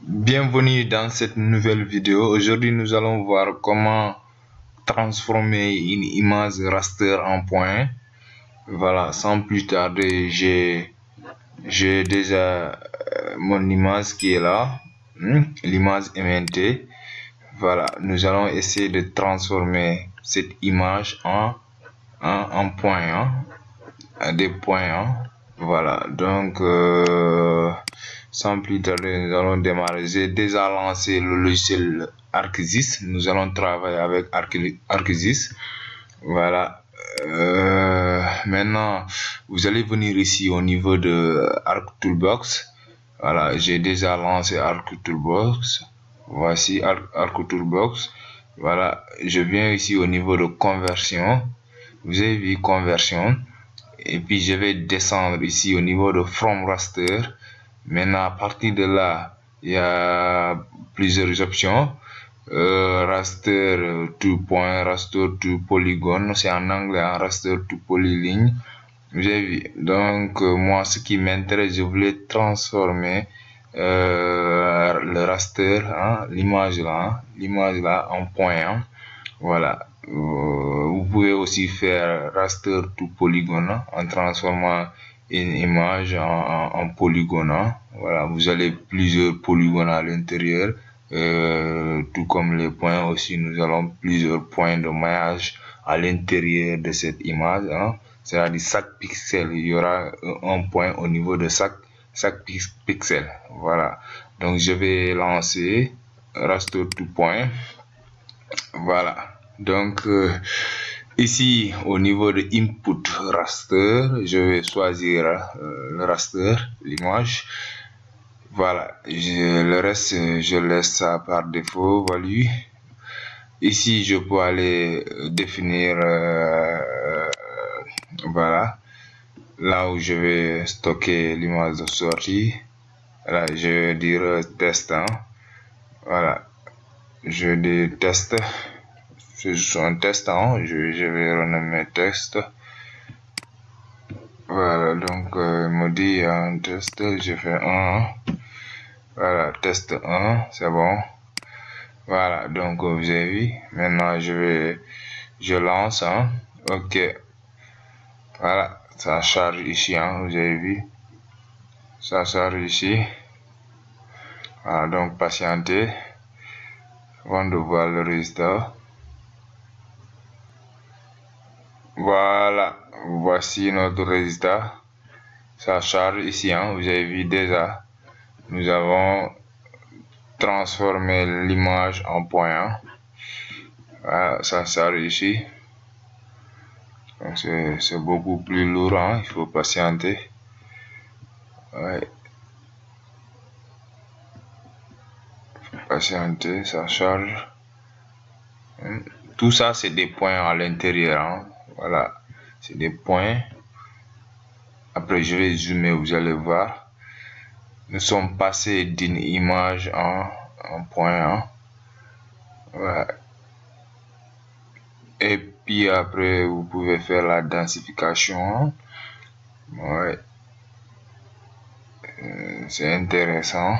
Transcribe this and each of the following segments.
Bienvenue dans cette nouvelle vidéo. Aujourd'hui, nous allons voir comment transformer une image raster en point. Voilà, sans plus tarder, j'ai déjà mon image qui est là, l'image MNT. Voilà, nous allons essayer de transformer cette image en point, des points. Voilà, donc sans plus tarder, nous allons démarrer. J'ai déjà lancé le logiciel ArcGIS. Nous allons travailler avec ArcGIS. Voilà. Maintenant, vous allez venir ici au niveau de ArcToolbox. Voilà, j'ai déjà lancé ArcToolbox. Voici ArcToolbox. Voilà, je viens ici au niveau de conversion. Vous avez vu conversion. Et puis je vais descendre ici au niveau de From Raster. Maintenant, à partir de là, il y a plusieurs options. Raster to point, raster to polygone, c'est en anglais, raster to polyline. J'ai vu. Donc, moi, ce qui m'intéresse, je voulais transformer le raster, l'image là, en point. Voilà. Vous pouvez aussi faire raster to polygone en transformant une image en polygone. Voilà, vous avez plusieurs polygones à l'intérieur, tout comme les points aussi. Nous allons plusieurs points de maillage à l'intérieur de cette image. C'est-à-dire chaque pixel, il y aura un point au niveau de chaque pixel. Voilà. Donc je vais lancer raster to point. Voilà. Donc ici au niveau de input raster, je vais choisir le raster, l'image. Voilà, le reste je laisse ça par défaut. Voilà. Ici je peux aller définir voilà, là où je vais stocker l'image de sortie. Là je vais dire test. Voilà, je dis test. C'est juste un test, je vais renommer test. Voilà, donc il me dit un test, je fais 1. Voilà, test 1, c'est bon. Voilà, donc vous avez vu. Maintenant je lance. Ok. Voilà, ça charge ici, vous avez vu. Ça charge ici. Voilà, donc patientez avant de voir le résultat. Voilà, voici notre résultat. Ça charge ici, vous avez vu déjà. Nous avons transformé l'image en point. Voilà, ça charge ici. Donc c'est beaucoup plus lourd, il faut patienter. Ouais. Patienter, ça charge. Tout ça, c'est des points à l'intérieur. Voilà, c'est des points. Après, je vais zoomer, vous allez voir. Nous sommes passés d'une image en point. Voilà. Et puis après, vous pouvez faire la densification. Ouais. C'est intéressant.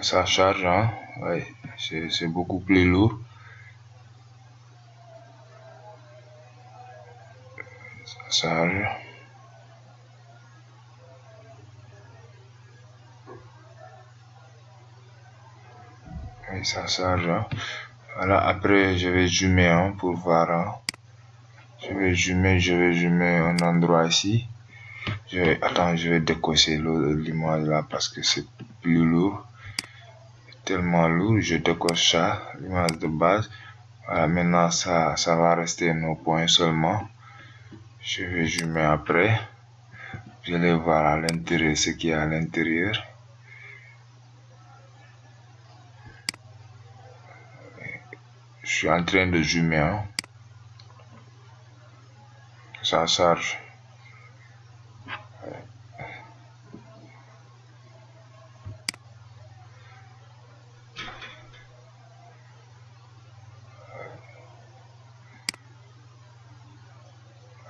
Ça charge, ouais, c'est beaucoup plus lourd. Ça charge. Oui, ça charge. Voilà, après je vais zoomer pour voir. Je vais zoomer un endroit ici. Attends, je vais décocher l'image là parce que c'est plus lourd. Tellement lourd, je décoche ça, l'image de base. Voilà, maintenant ça va rester nos points seulement. Je vais zoomer après. Vous allez voir à l'intérieur ce qu'il y a à l'intérieur. Je suis en train de zoomer. Ça charge.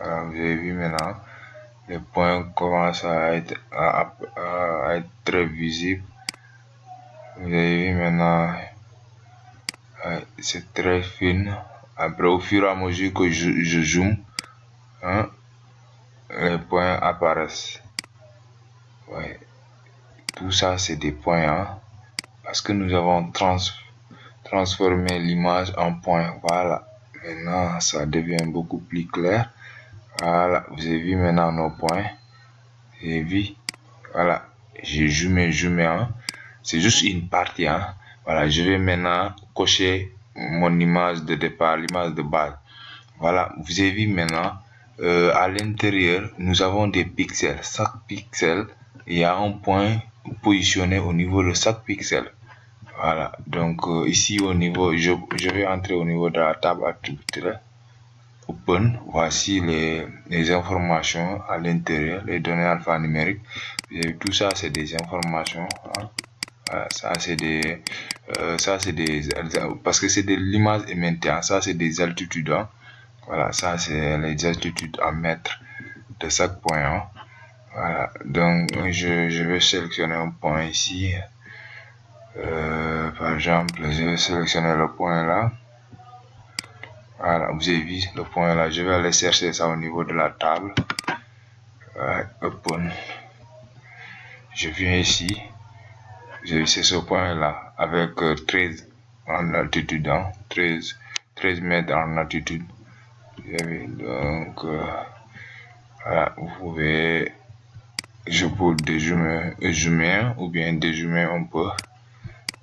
Voilà, vous avez vu maintenant. Les points commencent à être très visibles. Vous avez vu maintenant, c'est très fin. Après, au fur et à mesure que je zoome, hein, les points apparaissent. Ouais. Tout ça, c'est des points, hein, parce que nous avons transformé l'image en points. Voilà. Maintenant, ça devient beaucoup plus clair. Voilà. Vous avez vu maintenant nos points. Vous avez vu. Voilà. J'ai zoomé, hein. C'est juste une partie, hein. Voilà. Je vais maintenant cocher mon image de départ, l'image de base. Voilà. Vous avez vu maintenant, à l'intérieur, nous avons des pixels. Chaque pixel, il y a un point positionné au niveau de chaque pixel. Voilà, donc ici au niveau, je vais entrer au niveau de la table attributaire open. Voici les informations à l'intérieur, les données alphanumériques. Tout ça, c'est des informations, hein. Voilà, ça c'est des parce que c'est de l'image émettée, hein. Ça c'est des altitudes, hein. Voilà, ça c'est les altitudes à mettre de chaque point, hein. Voilà, donc je vais sélectionner un point ici. Par exemple, je vais sélectionner le point là. Voilà, vous avez vu le point là. Je vais aller chercher ça au niveau de la table. Open. Je viens ici. C'est ce point là avec 13 en altitude, hein, 13 mètres en altitude. Donc voilà, vous pouvez, je peux dézoomer ou bien dézoomer un peu.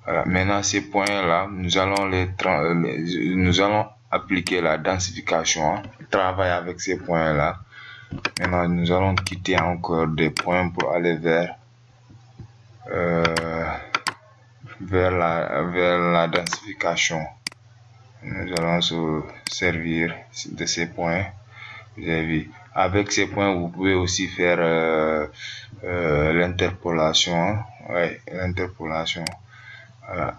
Voilà. Maintenant, ces points-là, nous allons appliquer la densification, hein. Travailler avec ces points-là. Maintenant, nous allons quitter encore des points pour aller vers la densification. Nous allons se servir de ces points. Vous avez vu. Avec ces points, vous pouvez aussi faire l'interpolation, hein. Ouais, l'interpolation. Voilà.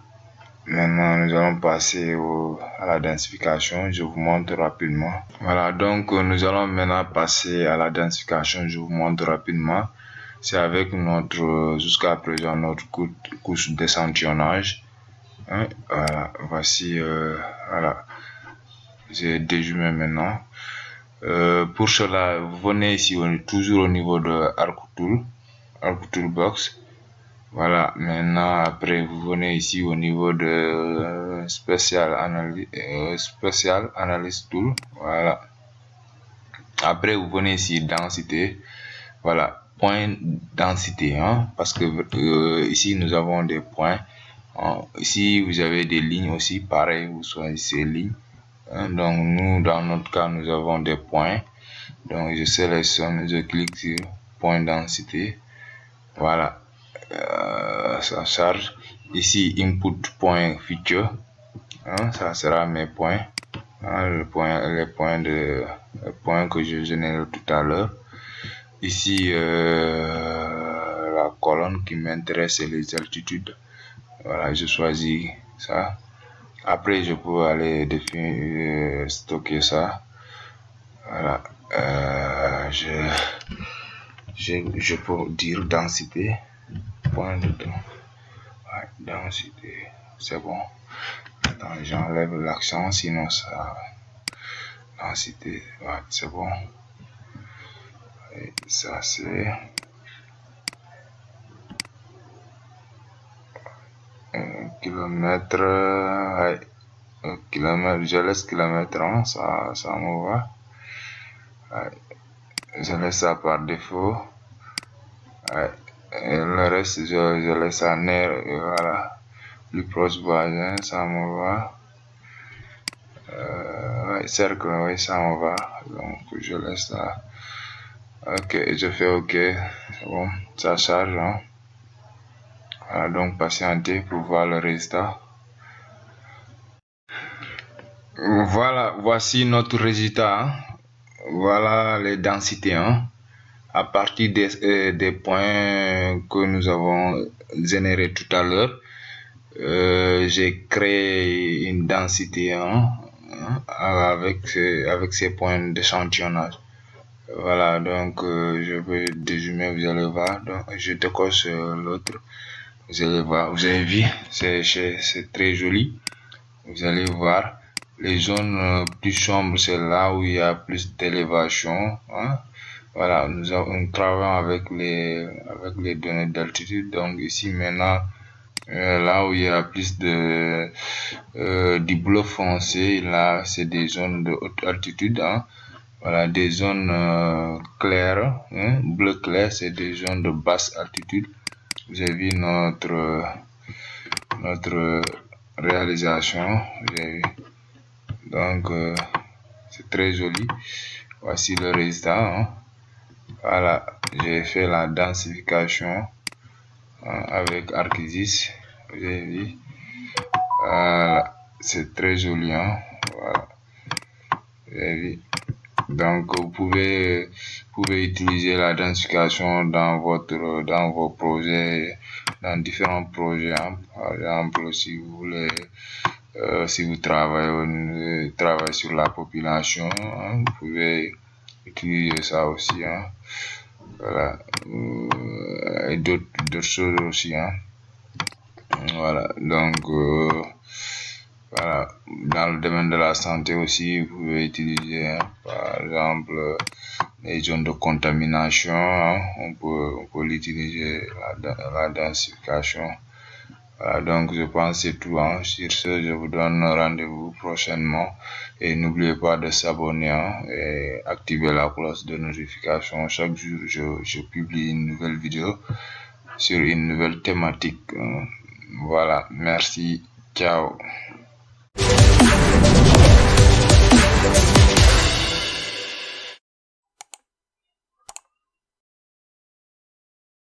Maintenant, nous allons passer à la densification. Je vous montre rapidement. Voilà, donc nous allons maintenant passer à la densification. Je vous montre rapidement. C'est avec jusqu'à présent, notre couche d'échantillonnage, hein. Voilà, voici, voilà. J'ai dézoomé maintenant. Pour cela, vous venez ici, toujours au niveau de Arc Toolbox. Voilà, maintenant après vous venez ici au niveau de Special Analysis Tool. Voilà. Après vous venez ici densité. Voilà, point densité, hein, parce que ici nous avons des points. Ici vous avez des lignes aussi, pareil, vous choisissez lignes. Hein, donc nous dans notre cas nous avons des points. Donc je sélectionne, je clique sur point densité. Voilà. Ça charge ici input point feature, hein, ça sera mes points, hein, les points que je génère tout à l'heure. Ici la colonne qui m'intéresse, c'est les altitudes. Voilà, je choisis ça. Après je peux aller définir, stocker ça. Voilà, je peux dire densité. Point de densité, c'est bon. Attends, j'enlève l'accent, sinon ça, densité, ouais, c'est bon. Et ça c'est kilomètre, ouais, kilomètre, je laisse kilomètre, hein, ça me va. Ouais, je laisse ça par défaut. Ouais. Et le reste, je laisse en air, et voilà, plus proche voisin, ça me va. Ouais, cercle, oui, ça me va. Donc, je laisse ça. Ok, je fais ok. C'est bon, ça charge, hein. Voilà, donc patienter pour voir le résultat. Voilà, voici notre résultat, hein. Voilà les densités, hein. À partir des points que nous avons générés tout à l'heure, j'ai créé une densité, hein, avec ces points d'échantillonnage. Voilà, donc je vais dézoomer, vous allez voir. Donc je décoche l'autre. Vous allez voir, vous avez vu, c'est très joli. Vous allez voir, les zones plus sombres, c'est là où il y a plus d'élévation, hein. Voilà, nous travaillons avec les données d'altitude. Donc ici maintenant, là où il y a plus du bleu foncé, là c'est des zones de haute altitude, hein. Voilà, des zones claires, hein. Bleu clair, c'est des zones de basse altitude. Vous avez vu notre réalisation. Vous avez vu. Donc c'est très joli. Voici le résultat, hein. Voilà, j'ai fait la densification avec ArcGIS. Vous avez vu. Voilà, c'est très joli, hein. Voilà, vous avez vu. Donc vous pouvez utiliser la densification dans vos projets, dans différents projets, hein. Par exemple, si vous voulez si vous travaillez sur la population, hein, vous pouvez utiliser ça aussi, hein. Voilà, et d'autres choses aussi, hein. Voilà, donc voilà, dans le domaine de la santé aussi, vous pouvez utiliser, hein, par exemple les zones de contamination, hein, on peut l'utiliser, la densification. Voilà, donc je pense que c'est tout, hein. Sur ce, je vous donne rendez-vous prochainement et n'oubliez pas de s'abonner, hein, et activer la cloche de notification. Chaque jour, je publie une nouvelle vidéo sur une nouvelle thématique. Voilà, merci, ciao.